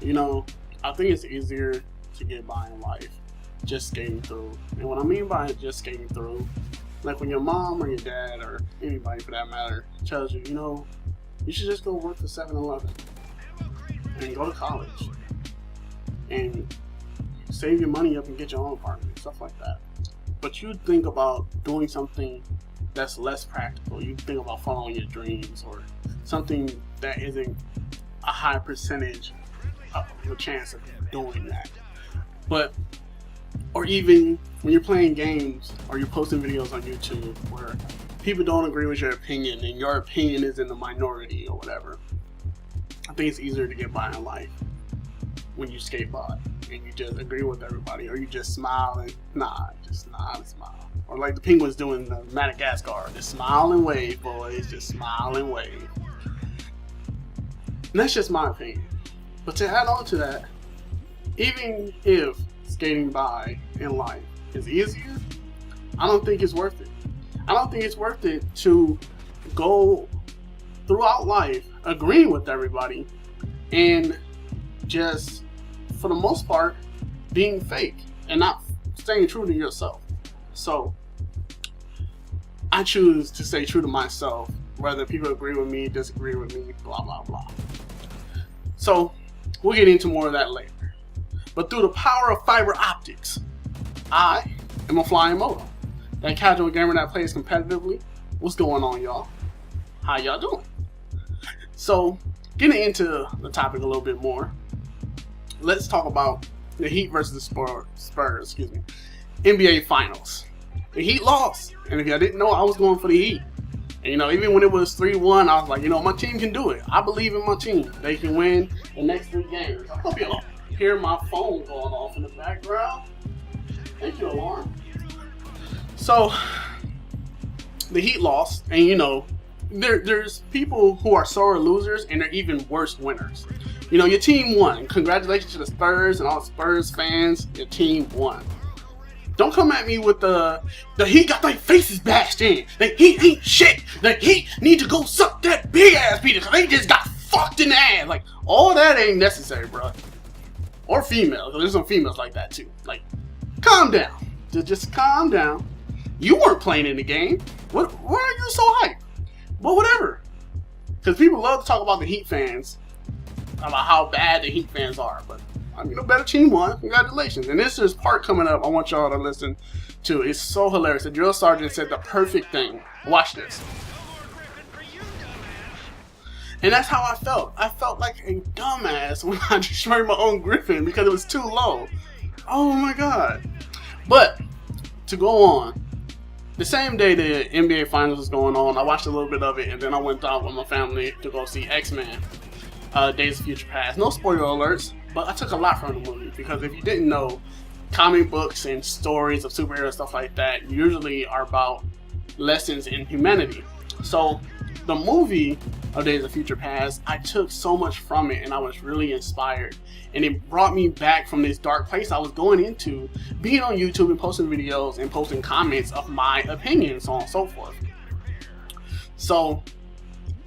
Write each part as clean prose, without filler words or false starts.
You know, I think it's easier to get by in life just skating through. And what I mean by just skating through, like when your mom or your dad or anybody for that matter tells you, you know, you should just go work for 7-Eleven and go to college and save your money up and get your own apartment, stuff like that. But you think about doing something that's less practical. You think about following your dreams or something that isn't a high percentage of the chance of doing that. But, or even when you're playing games or you're posting videos on YouTube where people don't agree with your opinion and your opinion is in the minority or whatever, I think it's easier to get by in life when you skateboard and you just agree with everybody, or you just smile and just nod and smile. Or like the penguins doing the Madagascar, just smile and wave, boys, just smile and wave. And that's just my opinion. But to add on to that, even if skating by in life is easier, I don't think it's worth it. I don't think it's worth it to go throughout life agreeing with everybody and just, for the most part, being fake and not staying true to yourself. So I choose to stay true to myself, whether people agree with me, disagree with me, blah, blah, blah. So we'll get into more of that later. But through the power of fiber optics, I am a flying moto. That casual gamer that plays competitively. What's going on, y'all? How y'all doing? So, getting into the topic a little bit more, let's talk about the Heat versus the Spurs, NBA Finals. The Heat lost, and if y'all didn't know, I was going for the Heat. And you know, even when it was 3-1, I was like, you know, my team can do it. I believe in my team. They can win the next 3 games. I hope y'all hear my phone going off in the background. Thank you, alarm. So, the Heat lost, and you know, there's people who are sore losers, and they're even worse winners. You know, your team won. Congratulations to the Spurs and all the Spurs fans. Your team won. Don't come at me with the Heat got their faces bashed in. The Heat ain't shit. The Heat need to go suck that big ass Peter because they just got fucked in the ass. Like, all that ain't necessary, bro. Or females, because there's some females like that too. Like, calm down. Just calm down. You weren't playing in the game. Why are you so hyped? But whatever. Because people love to talk about the Heat fans, about how bad the Heat fans are. But, I mean, a better team won. Congratulations. And this is part coming up I want y'all to listen to. It's so hilarious. The drill sergeant said the perfect thing. Watch this. And that's how I felt. I felt like a dumbass when I destroyed my own Griffin because it was too low. Oh my god. But, to go on, the same day the NBA Finals was going on, I watched a little bit of it, and then I went out with my family to go see X-Men, Days of Future Past. No spoiler alerts, but I took a lot from the movie, because if you didn't know, comic books and stories of superheroes, stuff like that, usually are about lessons in humanity. So, the movie of Days of Future Past, I took so much from it, and I was really inspired. And it brought me back from this dark place I was going into, being on YouTube and posting videos and posting comments of my opinions, so on and so forth. So,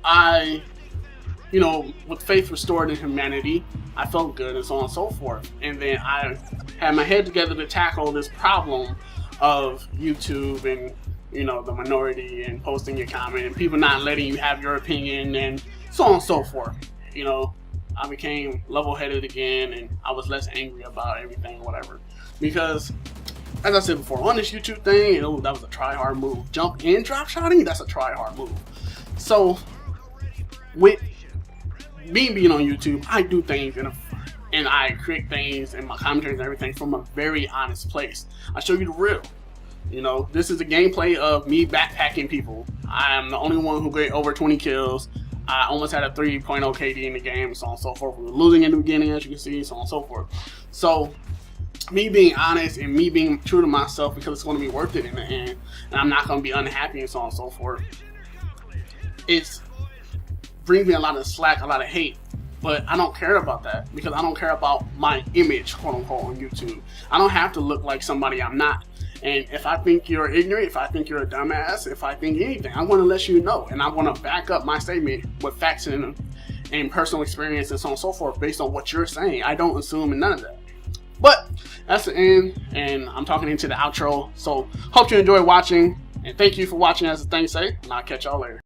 I, you know, with faith restored in humanity, I felt good and so on and so forth. And then I had my head together to tackle this problem of YouTube and, you know, the minority and posting your comment and people not letting you have your opinion and so on and so forth. You know, I became level-headed again, and I was less angry about everything, whatever. Because, as I said before, on this YouTube thing, you know, that was a try-hard move. Jump and drop shotting, that's a try-hard move. So, with me being on YouTube, I do things and I create things and my commentaries and everything from a very honest place. I show you the real. You know, this is a gameplay of me backpacking people. I am the only one who got over 20 kills. I almost had a 3.0 KD in the game, so on and so forth. We were losing in the beginning, as you can see, so on and so forth. So, me being honest and me being true to myself, because it's going to be worth it in the end, and I'm not going to be unhappy and so on and so forth, it brings me a lot of slack, a lot of hate. But I don't care about that, because I don't care about my image, quote unquote, on YouTube. I don't have to look like somebody I'm not. And if I think you're ignorant, if I think you're a dumbass, if I think anything, I want to let you know. And I want to back up my statement with facts and and personal experience and so on and so forth based on what you're saying. I don't assume and none of that. But that's the end, and I'm talking into the outro. So hope you enjoy watching, and thank you for watching, as the thing say, and I'll catch y'all later.